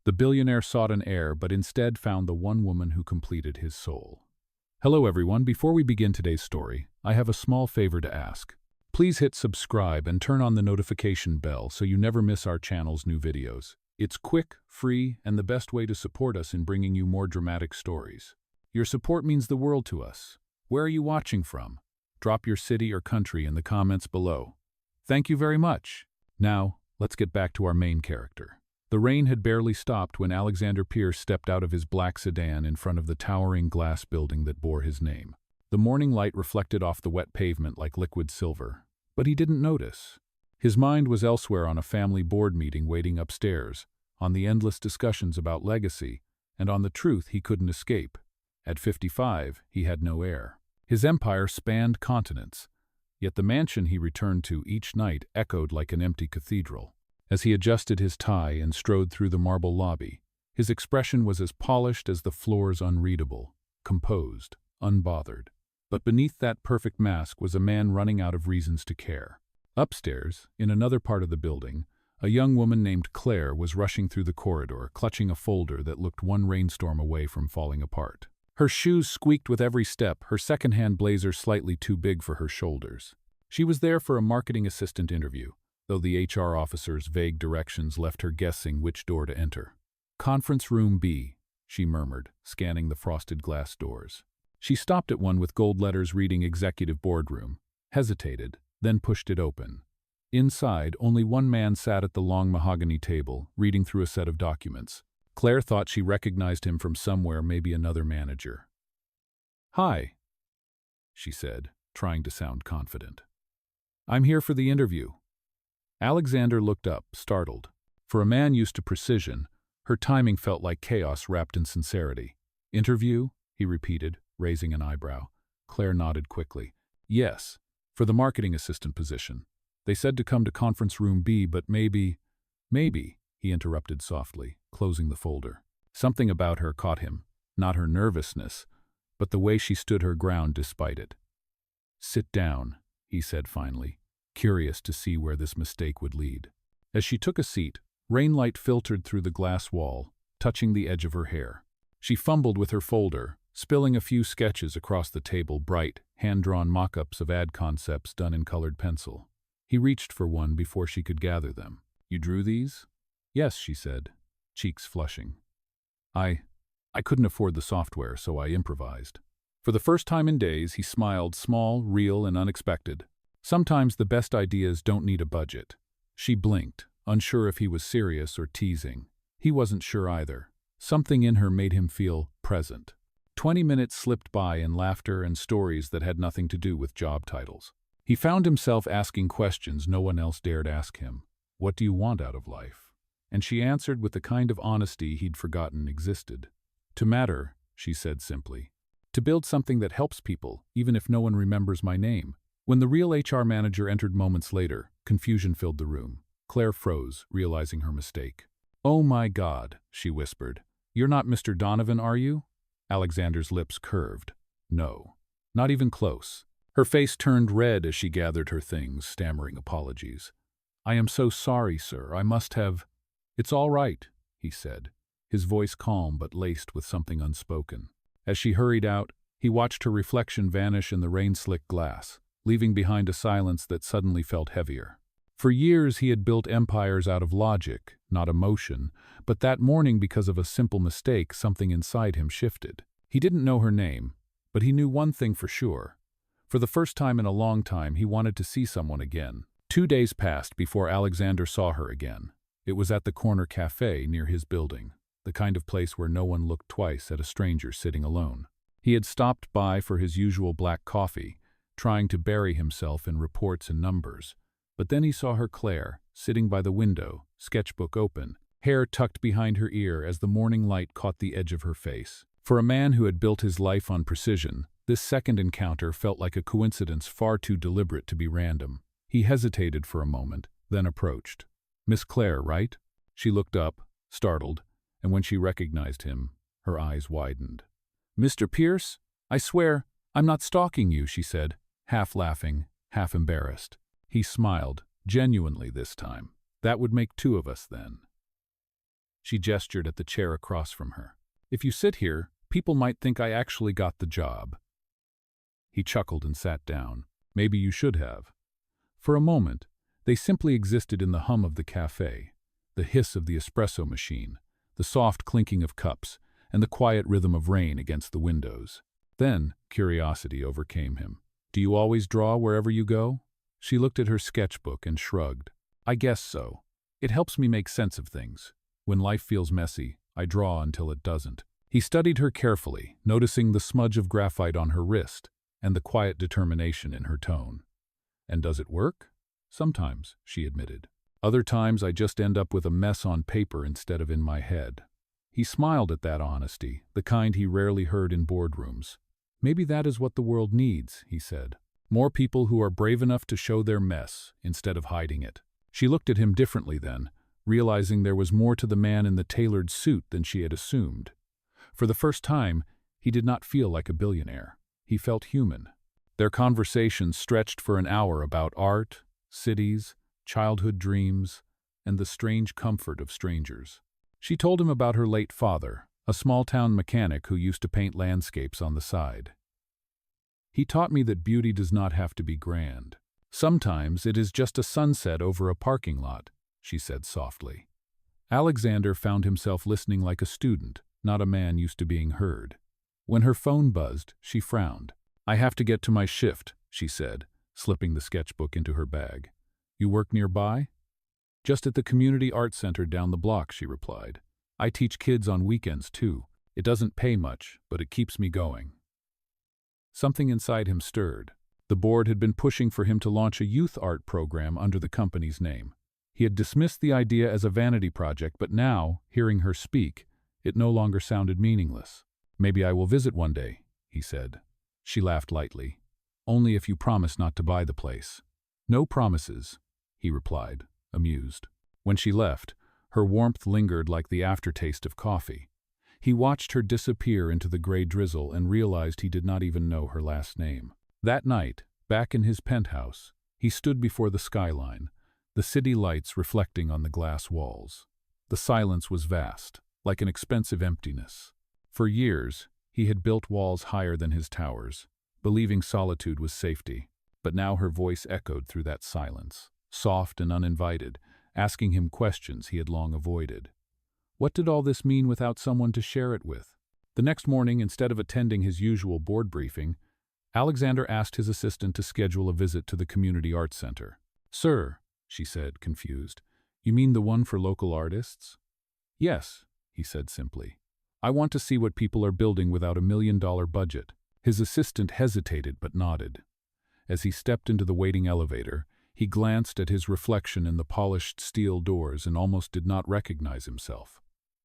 The billionaire sought an heir but instead found the one woman who completed his soul. Hello everyone, before we begin today's story, I have a small favor to ask. Please hit subscribe and turn on the notification bell so you never miss our channel's new videos. It's quick, free, and the best way to support us in bringing you more dramatic stories. Your support means the world to us. Where are you watching from? Drop your city or country in the comments below. Thank you very much. Now, let's get back to our main character. The rain had barely stopped when Alexander Pierce stepped out of his black sedan in front of the towering glass building that bore his name. The morning light reflected off the wet pavement like liquid silver, but he didn't notice. His mind was elsewhere, on a family board meeting waiting upstairs, on the endless discussions about legacy, and on the truth he couldn't escape. At 55, he had no heir. His empire spanned continents, yet the mansion he returned to each night echoed like an empty cathedral. As he adjusted his tie and strode through the marble lobby, his expression was as polished as the floors unreadable, composed, unbothered. But beneath that perfect mask was a man running out of reasons to care. Upstairs, in another part of the building, a young woman named Claire was rushing through the corridor, clutching a folder that looked one rainstorm away from falling apart. Her shoes squeaked with every step, her second-hand blazer slightly too big for her shoulders. She was there for a marketing assistant interview, though the HR officer's vague directions left her guessing which door to enter. "Conference room B," she murmured, scanning the frosted glass doors. She stopped at one with gold letters reading Executive Boardroom, hesitated, then pushed it open. Inside, only one man sat at the long mahogany table, reading through a set of documents. Claire thought she recognized him from somewhere, maybe another manager. "Hi," she said, trying to sound confident. "I'm here for the interview." Alexander looked up, startled. For a man used to precision, her timing felt like chaos wrapped in sincerity. "Interview?" he repeated, raising an eyebrow. Claire nodded quickly. "Yes, for the marketing assistant position. They said to come to conference room B, but maybe..." "Maybe," he interrupted softly, closing the folder. Something about her caught him, not her nervousness, but the way she stood her ground despite it. "Sit down," he said finally, curious to see where this mistake would lead. As she took a seat, rainlight filtered through the glass wall, touching the edge of her hair. She fumbled with her folder, spilling a few sketches across the table, bright, hand-drawn mock-ups of ad concepts done in colored pencil. He reached for one before she could gather them. "You drew these?" "Yes," she said, cheeks flushing. I couldn't afford the software, so I improvised." For the first time in days, he smiled, small, real, and unexpected. Sometimes the best ideas don't need a budget. She blinked, unsure if he was serious or teasing. He wasn't sure either. Something in her made him feel present. 20 minutes slipped by in laughter and stories that had nothing to do with job titles. He found himself asking questions no one else dared ask him. "What do you want out of life?" And she answered with the kind of honesty he'd forgotten existed. "To matter," she said simply. "To build something that helps people, even if no one remembers my name." When the real HR manager entered moments later, confusion filled the room. Claire froze, realizing her mistake. "Oh my God," she whispered. "You're not Mr. Donovan, are you?" Alexander's lips curved. "No. Not even close." Her face turned red as she gathered her things, stammering apologies. "I am so sorry, sir. I must have—" "It's all right," he said, his voice calm but laced with something unspoken. As she hurried out, he watched her reflection vanish in the rain-slick glass, leaving behind a silence that suddenly felt heavier. For years he had built empires out of logic, not emotion, but that morning, because of a simple mistake, something inside him shifted. He didn't know her name, but he knew one thing for sure. For the first time in a long time, he wanted to see someone again. 2 days passed before Alexander saw her again. It was at the corner cafe near his building, the kind of place where no one looked twice at a stranger sitting alone. He had stopped by for his usual black coffee, trying to bury himself in reports and numbers. But then he saw her, Claire, sitting by the window, sketchbook open, hair tucked behind her ear as the morning light caught the edge of her face. For a man who had built his life on precision, this second encounter felt like a coincidence far too deliberate to be random. He hesitated for a moment, then approached. "Miss Claire, right?" She looked up, startled, and when she recognized him, her eyes widened. "Mr. Pierce? I swear, I'm not stalking you," she said, half laughing, half embarrassed. He smiled, genuinely this time. "That would make 2 of us then." She gestured at the chair across from her. "If you sit here, people might think I actually got the job." He chuckled and sat down. "Maybe you should have." For a moment, they simply existed in the hum of the cafe, the hiss of the espresso machine, the soft clinking of cups, and the quiet rhythm of rain against the windows. Then, curiosity overcame him. "Do you always draw wherever you go?" She looked at her sketchbook and shrugged. "I guess so. It helps me make sense of things. When life feels messy, I draw until it doesn't." He studied her carefully, noticing the smudge of graphite on her wrist and the quiet determination in her tone. "And does it work?" "Sometimes," she admitted. "Other times I just end up with a mess on paper instead of in my head." He smiled at that honesty, the kind he rarely heard in boardrooms. "Maybe that is what the world needs," he said. "More people who are brave enough to show their mess instead of hiding it." She looked at him differently then, realizing there was more to the man in the tailored suit than she had assumed. For the first time, he did not feel like a billionaire. He felt human. Their conversation stretched for an hour about art, cities, childhood dreams, and the strange comfort of strangers. She told him about her late father, a small-town mechanic who used to paint landscapes on the side. "He taught me that beauty does not have to be grand. Sometimes it is just a sunset over a parking lot," she said softly. Alexander found himself listening like a student, not a man used to being heard. When her phone buzzed, she frowned. "I have to get to my shift," she said, slipping the sketchbook into her bag. "You work nearby?" "Just at the community art center down the block," she replied. "I teach kids on weekends, too. It doesn't pay much, but it keeps me going." Something inside him stirred. The board had been pushing for him to launch a youth art program under the company's name. He had dismissed the idea as a vanity project, but now, hearing her speak, it no longer sounded meaningless. "Maybe I will visit one day," he said. She laughed lightly. "Only if you promise not to buy the place." "No promises," he replied, amused. When she left, her warmth lingered like the aftertaste of coffee. He watched her disappear into the gray drizzle and realized he did not even know her last name. That night, back in his penthouse, he stood before the skyline, the city lights reflecting on the glass walls. The silence was vast, like an expensive emptiness. For years, he had built walls higher than his towers, believing solitude was safety. But now her voice echoed through that silence, soft and uninvited, asking him questions he had long avoided. What did all this mean without someone to share it with? The next morning, instead of attending his usual board briefing, Alexander asked his assistant to schedule a visit to the community arts center. "Sir," she said, confused, "you mean the one for local artists?" "Yes," he said simply. "I want to see what people are building without $1 million budget." His assistant hesitated but nodded. As he stepped into the waiting elevator, he glanced at his reflection in the polished steel doors and almost did not recognize himself.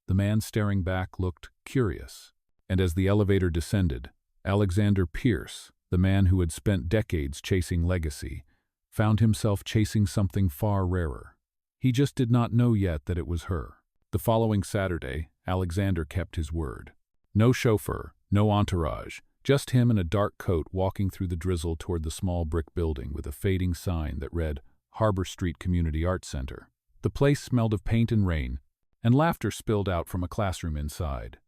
The man staring back looked curious. And as the elevator descended, Alexander Pierce, the man who had spent decades chasing legacy, found himself chasing something far rarer. He just did not know yet that it was her. The following Saturday, Alexander kept his word. No chauffeur, no entourage, just him in a dark coat walking through the drizzle toward the small brick building with a fading sign that read Harbor Street Community Arts Center. The place smelled of paint and rain, and laughter spilled out from a classroom inside.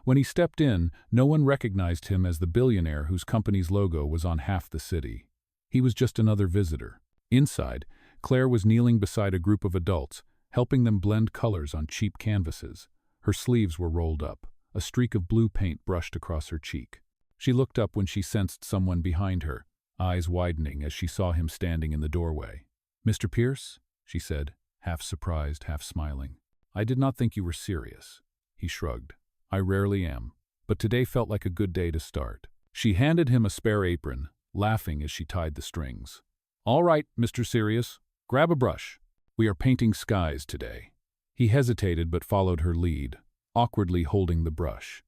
When he stepped in, no one recognized him as the billionaire whose company's logo was on half the city. He was just another visitor. Inside, Claire was kneeling beside a group of adults, helping them blend colors on cheap canvases. Her sleeves were rolled up. A streak of blue paint brushed across her cheek. She looked up when she sensed someone behind her, eyes widening as she saw him standing in the doorway. "Mr. Pierce?" she said, half surprised, half smiling. "I did not think you were serious." He shrugged. "I rarely am, but today felt like a good day to start." She handed him a spare apron, laughing as she tied the strings. "All right, Mr. Serious, grab a brush. We are painting skies today." He hesitated but followed her lead, awkwardly holding the brush.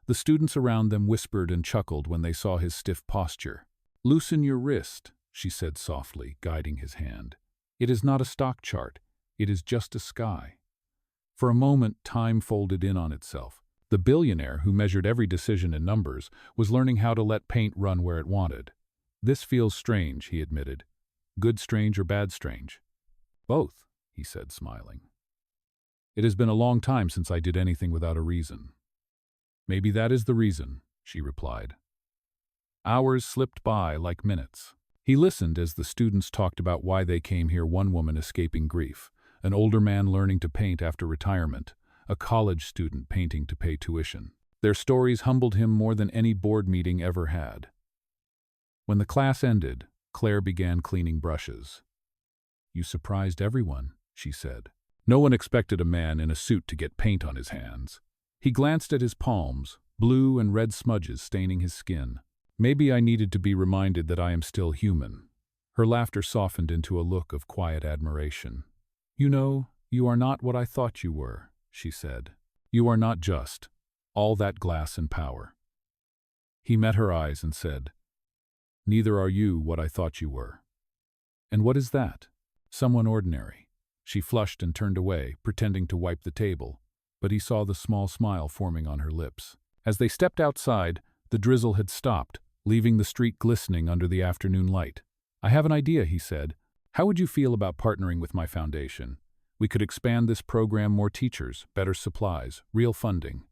The students around them whispered and chuckled when they saw his stiff posture. "Loosen your wrist," she said softly, guiding his hand. "It is not a stock chart. It is just a sky." For a moment, time folded in on itself. The billionaire, who measured every decision in numbers, was learning how to let paint run where it wanted. "This feels strange," he admitted. "Good strange or bad strange?" "Both," he said, smiling. It has been a long time since I did anything without a reason. Maybe that is the reason, she replied. Hours slipped by like minutes. He listened as the students talked about why they came here, one woman escaping grief, an older man learning to paint after retirement, a college student painting to pay tuition. Their stories humbled him more than any board meeting ever had. When the class ended, Claire began cleaning brushes. "You surprised everyone," she said. No one expected a man in a suit to get paint on his hands. He glanced at his palms, blue and red smudges staining his skin. "Maybe I needed to be reminded that I am still human." Her laughter softened into a look of quiet admiration. "You know, you are not what I thought you were," she said. "You are not just all that glass and power." He met her eyes and said, "Neither are you what I thought you were." "And what is that?" "Someone ordinary." She flushed and turned away, pretending to wipe the table, but he saw the small smile forming on her lips. As they stepped outside, the drizzle had stopped, leaving the street glistening under the afternoon light. "I have an idea," he said. "How would you feel about partnering with my foundation? We could expand this program, more teachers, better supplies, real funding."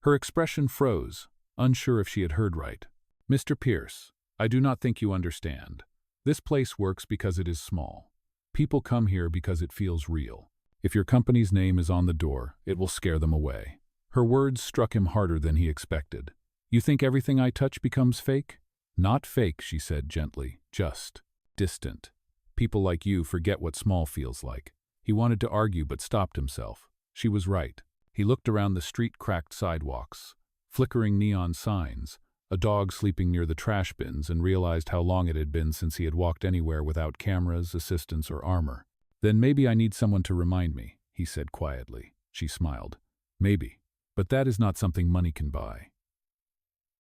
Her expression froze, unsure if she had heard right. "Mr. Pierce, I do not think you understand. This place works because it is small. People come here because it feels real. If your company's name is on the door, it will scare them away." Her words struck him harder than he expected. "You think everything I touch becomes fake?" "Not fake," she said gently, "just distant. People like you forget what small feels like." He wanted to argue but stopped himself. She was right. He looked around the street-cracked sidewalks, flickering neon signs, a dog sleeping near the trash bins, and realized how long it had been since he had walked anywhere without cameras, assistants, or armor. "Then maybe I need someone to remind me," he said quietly. She smiled. "Maybe. But that is not something money can buy."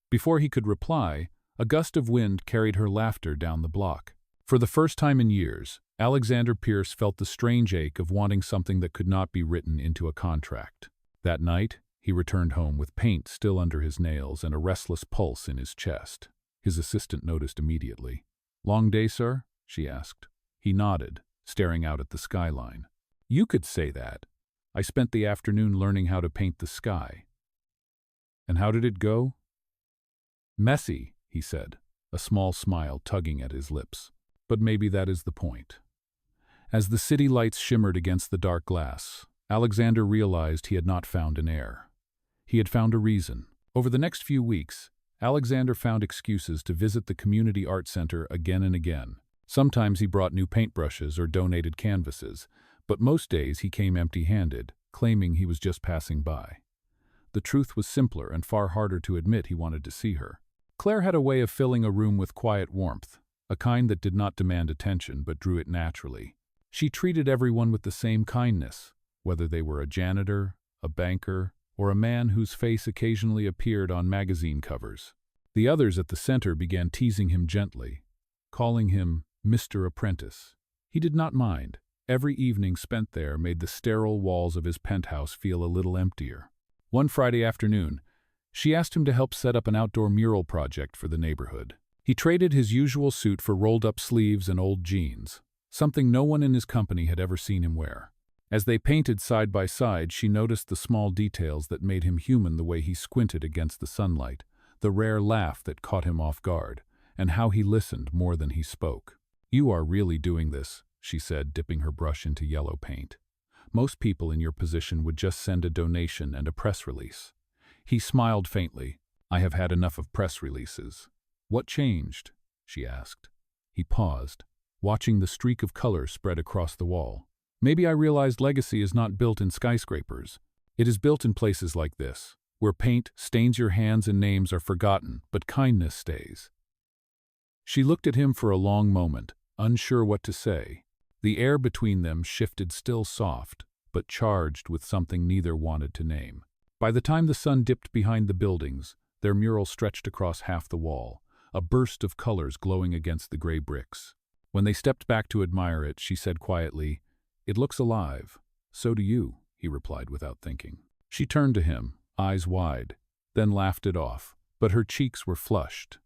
Before he could reply, a gust of wind carried her laughter down the block. For the first time in years, Alexander Pierce felt the strange ache of wanting something that could not be written into a contract. That night, he returned home with paint still under his nails and a restless pulse in his chest. His assistant noticed immediately. "Long day, sir?" she asked. He nodded, staring out at the skyline. "You could say that. I spent the afternoon learning how to paint the sky." "And how did it go?" "Messy," he said, a small smile tugging at his lips. "But maybe that is the point." As the city lights shimmered against the dark glass, Alexander realized he had not found an heir. He had found a reason. Over the next few weeks, Alexander found excuses to visit the community art center again and again. Sometimes he brought new paintbrushes or donated canvases, but most days he came empty-handed, claiming he was just passing by. The truth was simpler and far harder to admit. He wanted to see her. Claire had a way of filling a room with quiet warmth, a kind that did not demand attention but drew it naturally. She treated everyone with the same kindness, whether they were a janitor, a banker, or a man whose face occasionally appeared on magazine covers. The others at the center began teasing him gently, calling him Mr. Apprentice. He did not mind. Every evening spent there made the sterile walls of his penthouse feel a little emptier. One Friday afternoon, she asked him to help set up an outdoor mural project for the neighborhood. He traded his usual suit for rolled-up sleeves and old jeans, something no one in his company had ever seen him wear. As they painted side by side, she noticed the small details that made him human, the way he squinted against the sunlight, the rare laugh that caught him off guard, and how he listened more than he spoke. "You are really doing this," she said, dipping her brush into yellow paint. "Most people in your position would just send a donation and a press release." He smiled faintly. "I have had enough of press releases." "What changed?" she asked. He paused, watching the streak of color spread across the wall. "Maybe I realized legacy is not built in skyscrapers. It is built in places like this, where paint stains your hands and names are forgotten, but kindness stays." She looked at him for a long moment, unsure what to say. The air between them shifted, still soft, but charged with something neither wanted to name. By the time the sun dipped behind the buildings, their mural stretched across half the wall, a burst of colors glowing against the gray bricks. When they stepped back to admire it, she said quietly, "It looks alive." "So do you," he replied without thinking. She turned to him, eyes wide, then laughed it off, but her cheeks were flushed.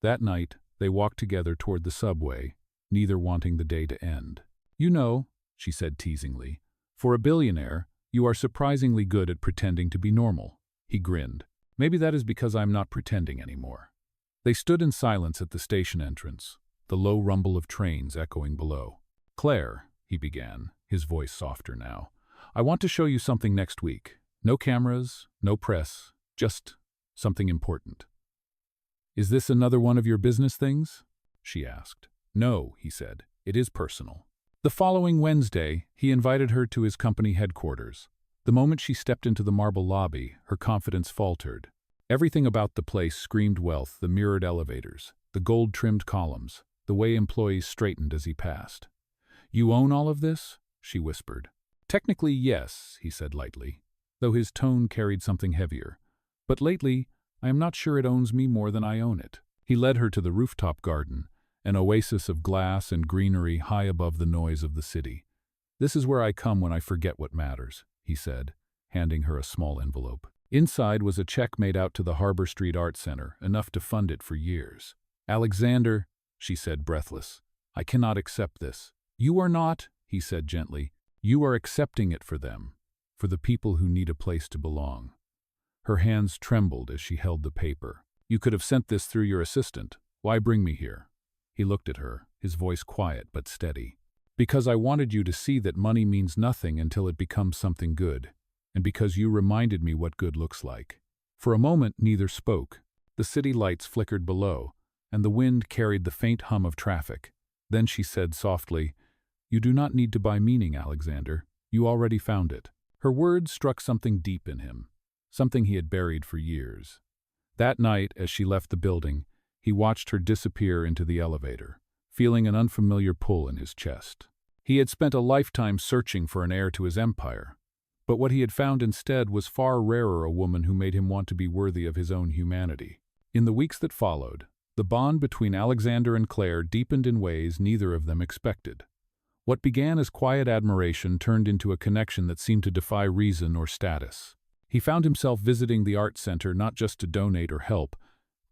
That night, they walked together toward the subway, neither wanting the day to end. "You know," she said teasingly, "for a billionaire, You are surprisingly good at pretending to be normal. He grinned. Maybe that is because I'm not pretending anymore. They stood in silence at the station entrance, the low rumble of trains echoing below. Claire, he began, his voice softer now, I want to show you something next week. No cameras, no press, just something important. Is this another one of your business things? She asked. No, he said. It is personal. The following Wednesday, he invited her to his company headquarters. The moment she stepped into the marble lobby, her confidence faltered. Everything about the place screamed wealth, the mirrored elevators, the gold-trimmed columns, the way employees straightened as he passed. You own all of this? She whispered. Technically, yes, he said lightly, though his tone carried something heavier. But lately, I am not sure it owns me more than I own it. He led her to the rooftop garden, an oasis of glass and greenery high above the noise of the city. This is where I come when I forget what matters, he said, handing her a small envelope. Inside was a check made out to the Harbor Street Art Center, enough to fund it for years. Alexander, she said, breathless, I cannot accept this. You are not, he said gently. You are accepting it for them, for the people who need a place to belong. Her hands trembled as she held the paper. You could have sent this through your assistant. Why bring me here? He looked at her, his voice quiet but steady. Because I wanted you to see that money means nothing until it becomes something good, and because you reminded me what good looks like. For a moment, neither spoke. The city lights flickered below, and the wind carried the faint hum of traffic. Then she said softly, You do not need to buy meaning, Alexander. You already found it. Her words struck something deep in him, something he had buried for years. That night, as she left the building, he watched her disappear into the elevator, feeling an unfamiliar pull in his chest. He had spent a lifetime searching for an heir to his empire, but what he had found instead was far rarer a woman who made him want to be worthy of his own humanity. In the weeks that followed, the bond between Alexander and Claire deepened in ways neither of them expected. What began as quiet admiration turned into a connection that seemed to defy reason or status. He found himself visiting the art center not just to donate or help,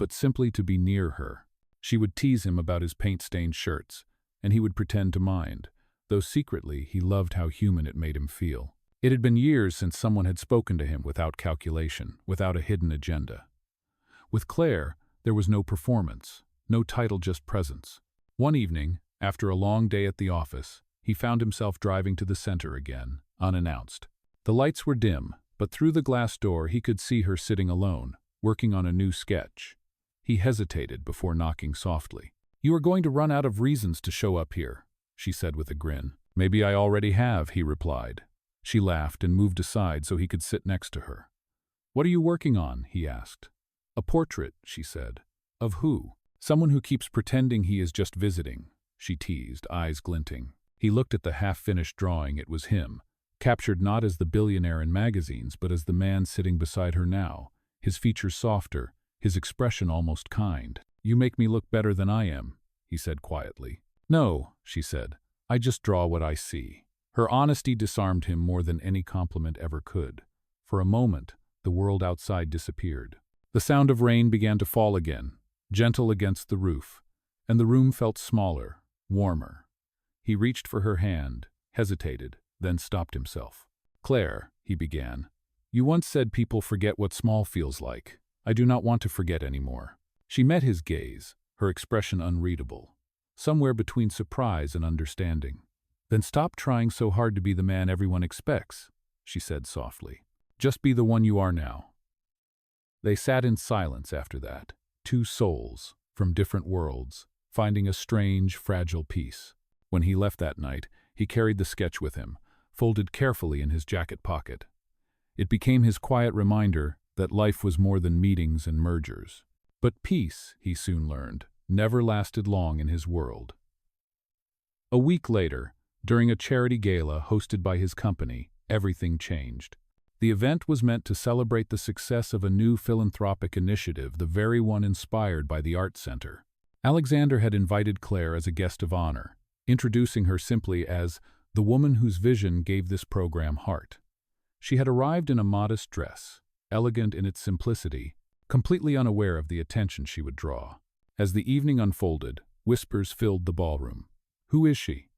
but simply to be near her. She would tease him about his paint-stained shirts, and he would pretend to mind, though secretly he loved how human it made him feel. It had been years since someone had spoken to him without calculation, without a hidden agenda. With Claire, there was no performance, no title, just presence. One evening, after a long day at the office, he found himself driving to the center again, unannounced. The lights were dim, but through the glass door he could see her sitting alone, working on a new sketch. He hesitated before knocking softly. You are going to run out of reasons to show up here, she said with a grin. Maybe I already have, he replied. She laughed and moved aside so he could sit next to her. What are you working on? He asked. A portrait, she said. Of who? Someone who keeps pretending he is just visiting, she teased, eyes glinting. He looked at the half-finished drawing. It was him, captured not as the billionaire in magazines, but as the man sitting beside her now, his features softer, his expression almost kind. You make me look better than I am, he said quietly. No, she said. I just draw what I see. Her honesty disarmed him more than any compliment ever could. For a moment, the world outside disappeared. The sound of rain began to fall again, gentle against the roof, and the room felt smaller, warmer. He reached for her hand, hesitated, then stopped himself. Claire, he began, you once said people forget what small feels like. I do not want to forget anymore. She met his gaze, her expression unreadable, somewhere between surprise and understanding. Then stop trying so hard to be the man everyone expects, she said softly. Just be the one you are now. They sat in silence after that, two souls from different worlds, finding a strange, fragile peace. When he left that night, he carried the sketch with him, folded carefully in his jacket pocket. It became his quiet reminder that life was more than meetings and mergers. But peace, he soon learned, never lasted long in his world. A week later, during a charity gala hosted by his company, everything changed. The event was meant to celebrate the success of a new philanthropic initiative, the very one inspired by the Art Center. Alexander had invited Claire as a guest of honor, introducing her simply as the woman whose vision gave this program heart. She had arrived in a modest dress, elegant in its simplicity, completely unaware of the attention she would draw. As the evening unfolded, whispers filled the ballroom. Who is she?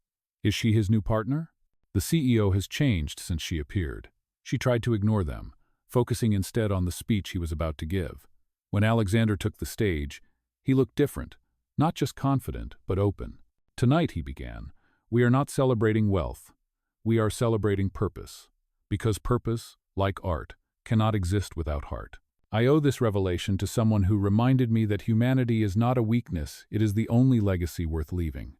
Is she his new partner? The CEO has changed since she appeared. She tried to ignore them, focusing instead on the speech he was about to give. When Alexander took the stage, he looked different, not just confident, but open. "Tonight," he began, "we are not celebrating wealth. We are celebrating purpose. Because purpose, like art, cannot exist without heart. I owe this revelation to someone who reminded me that humanity is not a weakness, it is the only legacy worth leaving."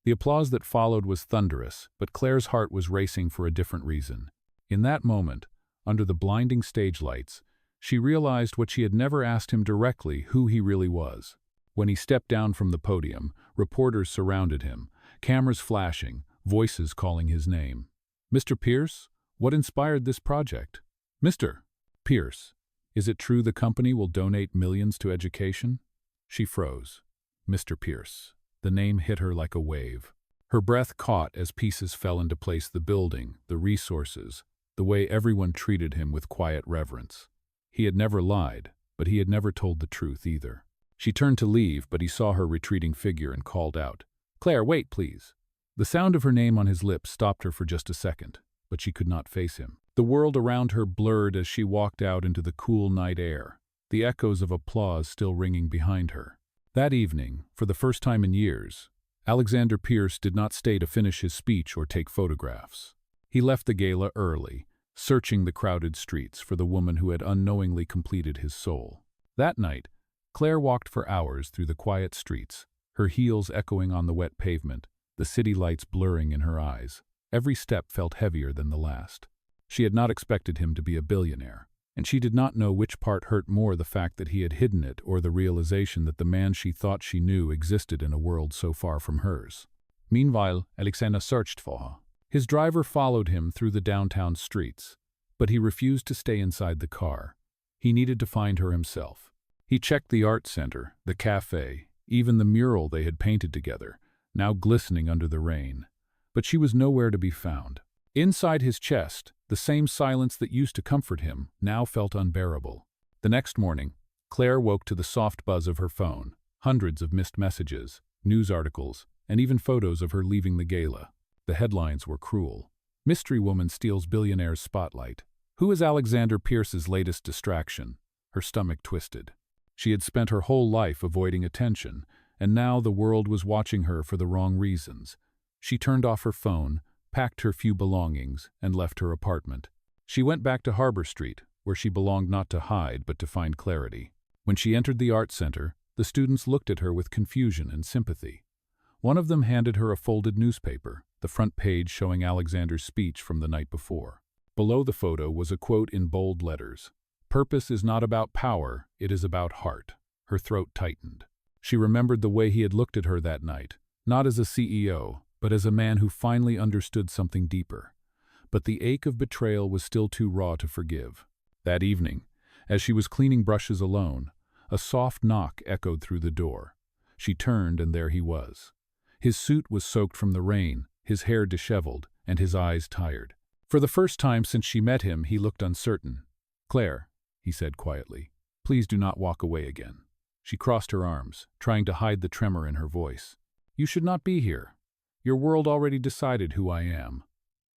The applause that followed was thunderous, but Claire's heart was racing for a different reason. In that moment, under the blinding stage lights, she realized what she had never asked him directly, who he really was. When he stepped down from the podium, reporters surrounded him, cameras flashing, voices calling his name. "Mr. Pierce, what inspired this project?" "Mr. Pierce, is it true the company will donate millions to education?" She froze. Mr. Pierce. The name hit her like a wave. Her breath caught as pieces fell into place: the building, the resources, the way everyone treated him with quiet reverence. He had never lied, but he had never told the truth either. She turned to leave, but he saw her retreating figure and called out, "Claire, wait, please." The sound of her name on his lips stopped her for just a second, but she could not face him. The world around her blurred as she walked out into the cool night air, the echoes of applause still ringing behind her. That evening, for the first time in years, Alexander Pierce did not stay to finish his speech or take photographs. He left the gala early, searching the crowded streets for the woman who had unknowingly completed his soul. That night, Claire walked for hours through the quiet streets, her heels echoing on the wet pavement, the city lights blurring in her eyes. Every step felt heavier than the last. She had not expected him to be a billionaire, and she did not know which part hurt more, the fact that he had hidden it or the realization that the man she thought she knew existed in a world so far from hers. Meanwhile, Alexander searched for her. His driver followed him through the downtown streets, but he refused to stay inside the car. He needed to find her himself. He checked the art center, the cafe, even the mural they had painted together, now glistening under the rain. But she was nowhere to be found. Inside his chest, the same silence that used to comfort him now felt unbearable. The next morning, Claire woke to the soft buzz of her phone, hundreds of missed messages, news articles, and even photos of her leaving the gala. The headlines were cruel. "Mystery woman steals billionaire's spotlight. Who is Alexander Pierce's latest distraction?" Her stomach twisted. She had spent her whole life avoiding attention, and now the world was watching her for the wrong reasons. She turned off her phone, packed her few belongings, and left her apartment. She went back to Harbor Street, where she belonged, not to hide but to find clarity. When she entered the art center, the students looked at her with confusion and sympathy. One of them handed her a folded newspaper, the front page showing Alexander's speech from the night before. Below the photo was a quote in bold letters: "Purpose is not about power, it is about heart." Her throat tightened. She remembered the way he had looked at her that night, not as a CEO, but as a man who finally understood something deeper. But the ache of betrayal was still too raw to forgive. That evening, as she was cleaning brushes alone, a soft knock echoed through the door. She turned, and there he was. His suit was soaked from the rain, his hair disheveled, and his eyes tired. For the first time since she met him, he looked uncertain. "Claire," he said quietly, "please do not walk away again." She crossed her arms, trying to hide the tremor in her voice. "You should not be here. Your world already decided who I am."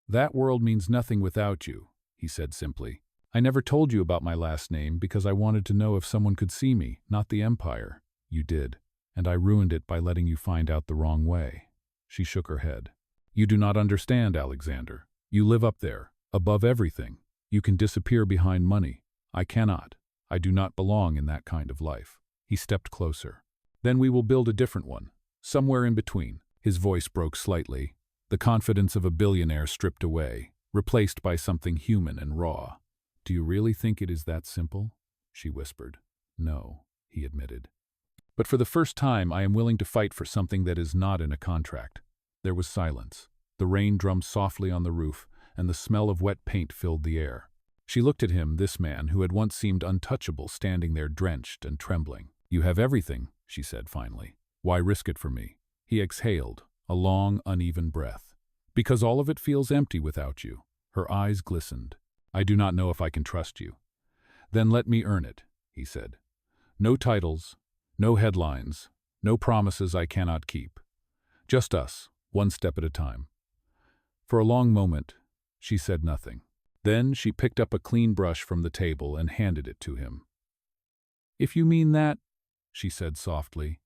"That world means nothing without you," he said simply. "I never told you about my last name because I wanted to know if someone could see me, not the empire. You did, and I ruined it by letting you find out the wrong way." She shook her head. "You do not understand, Alexander. You live up there, above everything. You can disappear behind money. I cannot. I do not belong in that kind of life." He stepped closer. "Then we will build a different one, somewhere in between." His voice broke slightly, the confidence of a billionaire stripped away, replaced by something human and raw. "Do you really think it is that simple?" she whispered. "No," he admitted. "But for the first time, I am willing to fight for something that is not in a contract." There was silence. The rain drummed softly on the roof, and the smell of wet paint filled the air. She looked at him, this man who had once seemed untouchable, standing there drenched and trembling. "You have everything," she said finally. "Why risk it for me?" He exhaled, a long, uneven breath. "Because all of it feels empty without you." Her eyes glistened. "I do not know if I can trust you." "Then let me earn it," he said. "No titles, no headlines, no promises I cannot keep. Just us, one step at a time." For a long moment, she said nothing. Then she picked up a clean brush from the table and handed it to him. "If you mean that," she said softly,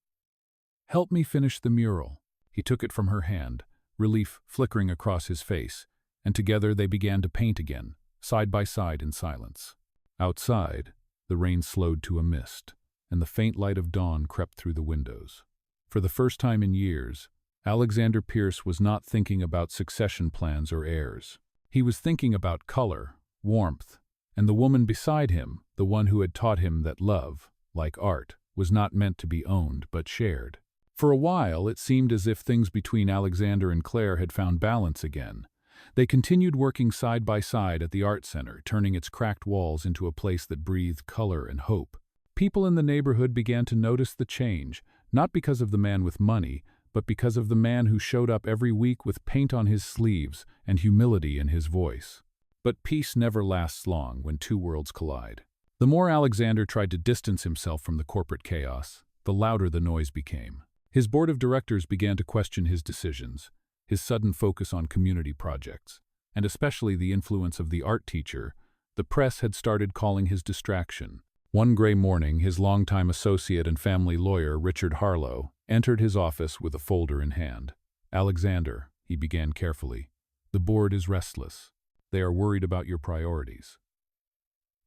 "help me finish the mural." He took it from her hand, relief flickering across his face, and together they began to paint again, side by side in silence. Outside, the rain slowed to a mist, and the faint light of dawn crept through the windows. For the first time in years, Alexander Pierce was not thinking about succession plans or heirs. He was thinking about color, warmth, and the woman beside him, the one who had taught him that love, like art, was not meant to be owned but shared. For a while, it seemed as if things between Alexander and Claire had found balance again. They continued working side by side at the art center, turning its cracked walls into a place that breathed color and hope. People in the neighborhood began to notice the change, not because of the man with money, but because of the man who showed up every week with paint on his sleeves and humility in his voice. But peace never lasts long when two worlds collide. The more Alexander tried to distance himself from the corporate chaos, the louder the noise became. His board of directors began to question his decisions, his sudden focus on community projects, and especially the influence of the art teacher. The press had started calling his distraction. One gray morning, his longtime associate and family lawyer, Richard Harlow, entered his office with a folder in hand. "Alexander," he began carefully, "the board is restless. They are worried about your priorities.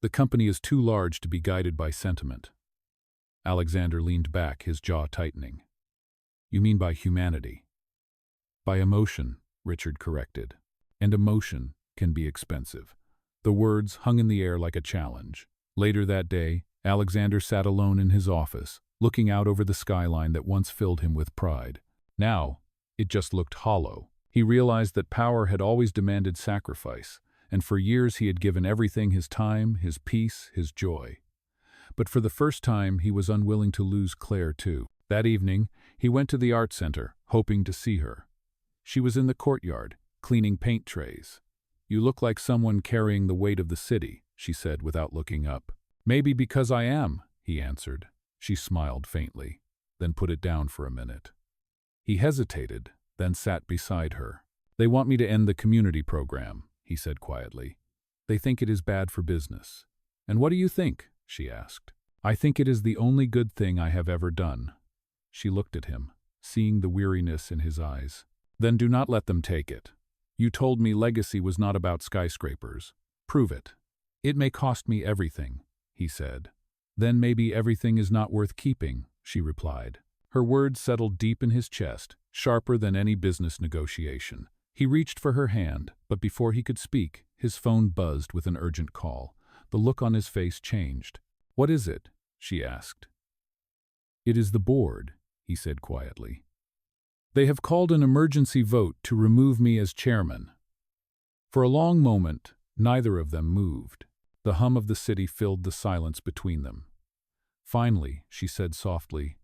The company is too large to be guided by sentiment." Alexander leaned back, his jaw tightening. "You mean by humanity?" "By emotion," Richard corrected. "And emotion can be expensive." The words hung in the air like a challenge. Later that day, Alexander sat alone in his office, looking out over the skyline that once filled him with pride. Now, it just looked hollow. He realized that power had always demanded sacrifice, and for years he had given everything: his time, his peace, his joy. But for the first time, he was unwilling to lose Claire too. That evening, he went to the art center, hoping to see her. She was in the courtyard, cleaning paint trays. "You look like someone carrying the weight of the city," she said without looking up. "Maybe because I am," he answered. She smiled faintly, then put it down for a minute. He hesitated, then sat beside her. "They want me to end the community program," he said quietly. "They think it is bad for business." "And what do you think?" she asked. "I think it is the only good thing I have ever done." She looked at him, seeing the weariness in his eyes. "Then do not let them take it. You told me legacy was not about skyscrapers. Prove it." "It may cost me everything," he said. "Then maybe everything is not worth keeping," she replied. Her words settled deep in his chest, sharper than any business negotiation. He reached for her hand, but before he could speak, his phone buzzed with an urgent call. The look on his face changed. "What is it?" she asked. "It is the board," he said quietly. "They have called an emergency vote to remove me as chairman." For a long moment, neither of them moved. The hum of the city filled the silence between them. Finally, she said softly,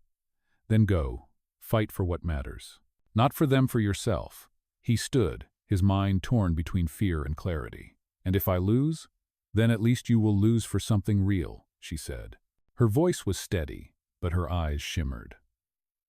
"Then go. Fight for what matters. Not for them, for yourself." He stood, his mind torn between fear and clarity. "And if I lose? Then at least you will lose for something real," she said. Her voice was steady, but her eyes shimmered.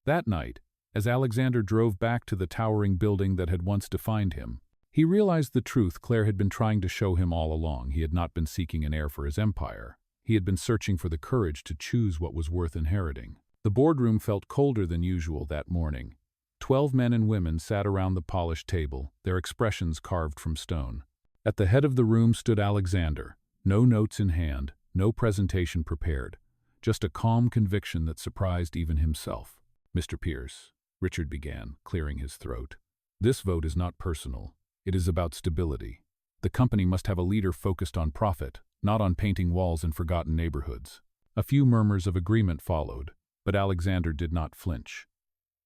That night, as Alexander drove back to the towering building that had once defined him, he realized the truth Claire had been trying to show him all along. He had not been seeking an heir for his empire. He had been searching for the courage to choose what was worth inheriting. The boardroom felt colder than usual that morning. 12 men and women sat around the polished table, their expressions carved from stone. At the head of the room stood Alexander, no notes in hand, no presentation prepared, just a calm conviction that surprised even himself. "Mr. Pierce," Richard began, clearing his throat, "this vote is not personal. It is about stability. The company must have a leader focused on profit, not on painting walls in forgotten neighborhoods." A few murmurs of agreement followed, but Alexander did not flinch.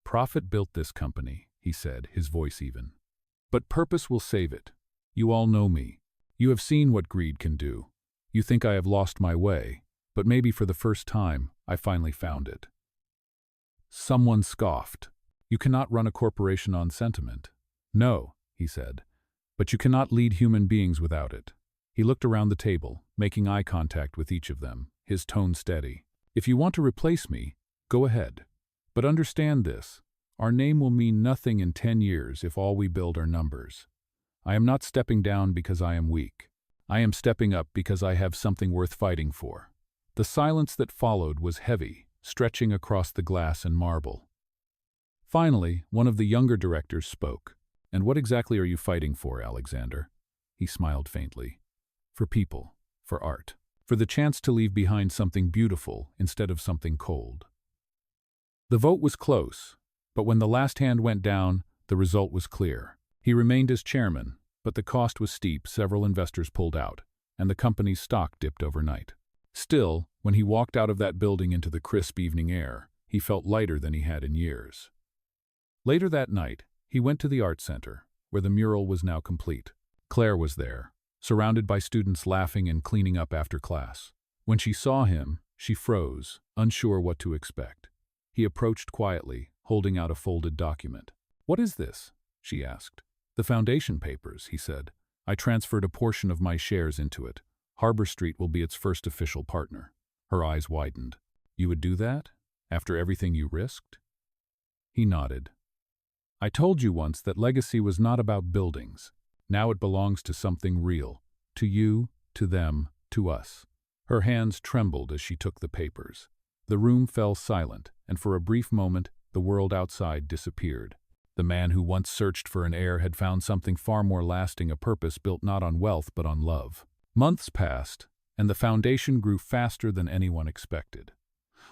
"Profit built this company," he said, his voice even. "But purpose will save it. You all know me. You have seen what greed can do. You think I have lost my way, but maybe for the first time, I finally found it." Someone scoffed. "You cannot run a corporation on sentiment." "No," he said, "but you cannot lead human beings without it." He looked around the table, making eye contact with each of them, his tone steady. "If you want to replace me, go ahead. But understand this, our name will mean nothing in 10 years if all we build are numbers. I am not stepping down because I am weak. I am stepping up because I have something worth fighting for." The silence that followed was heavy, stretching across the glass and marble. Finally, one of the younger directors spoke. "And what exactly are you fighting for, Alexander?" He smiled faintly. "For people, for art, for the chance to leave behind something beautiful instead of something cold." The vote was close, but when the last hand went down, the result was clear. He remained as chairman, but the cost was steep. Several investors pulled out, and the company's stock dipped overnight. Still, when he walked out of that building into the crisp evening air, he felt lighter than he had in years. Later that night, he went to the art center, where the mural was now complete. Claire was there, surrounded by students laughing and cleaning up after class. When she saw him, she froze, unsure what to expect. He approached quietly, holding out a folded document. "What is this?" she asked. "The foundation papers," he said. "I transferred a portion of my shares into it. Harbor Street will be its first official partner." Her eyes widened. "You would do that? After everything you risked?" He nodded. "I told you once that legacy was not about buildings. Now it belongs to something real. To you, to them, to us." Her hands trembled as she took the papers. The room fell silent, and for a brief moment, the world outside disappeared. The man who once searched for an heir had found something far more lasting, a purpose built not on wealth but on love. Months passed, and the foundation grew faster than anyone expected.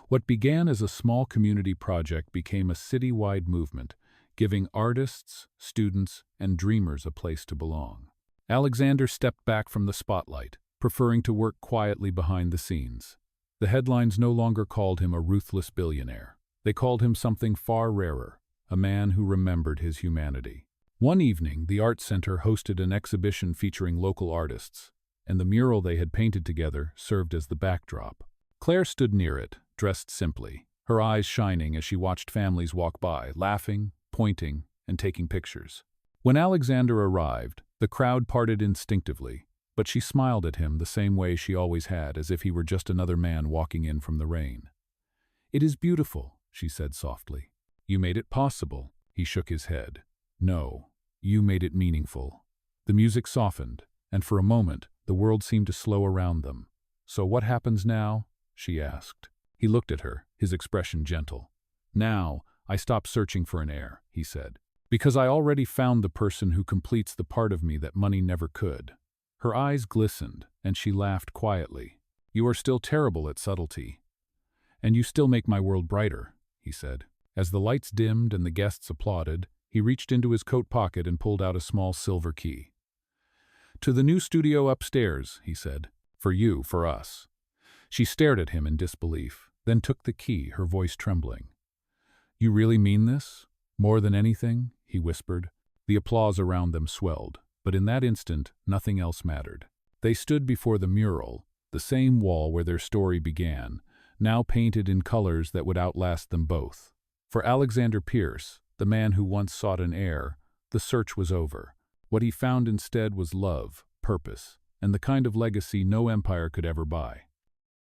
What began as a small community project became a city-wide movement, giving artists, students, and dreamers a place to belong. Alexander stepped back from the spotlight, preferring to work quietly behind the scenes. The headlines no longer called him a ruthless billionaire. They called him something far rarer, a man who remembered his humanity. One evening, the art center hosted an exhibition featuring local artists, and the mural they had painted together served as the backdrop. Claire stood near it, dressed simply, her eyes shining as she watched families walk by, laughing, pointing, and taking pictures. When Alexander arrived, the crowd parted instinctively, but she smiled at him the same way she always had, as if he were just another man walking in from the rain. "It is beautiful," she said softly. "You made it possible." He shook his head. "No, you made it meaningful." The music softened, and for a moment, the world seemed to slow around them. "So what happens now?" she asked. He looked at her, his expression gentle. "Now, I stop searching for an heir," he said, "because I already found the person who completes the part of me that money never could." Her eyes glistened, and she laughed quietly. "You are still terrible at subtlety. And you still make my world brighter," he said. As the lights dimmed and the guests applauded, he reached into his coat pocket and pulled out a small silver key. "To the new studio upstairs," he said. "For you, for us." She stared at him in disbelief, then took the key, her voice trembling. "You really mean this? More than anything?" he whispered. The applause around them swelled, but in that instant, nothing else mattered. They stood before the mural, the same wall where their story began, now painted in colors that would outlast them both. For Alexander Pierce, the man who once sought an heir, the search was over. What he found instead was love, purpose, and the kind of legacy no empire could ever buy.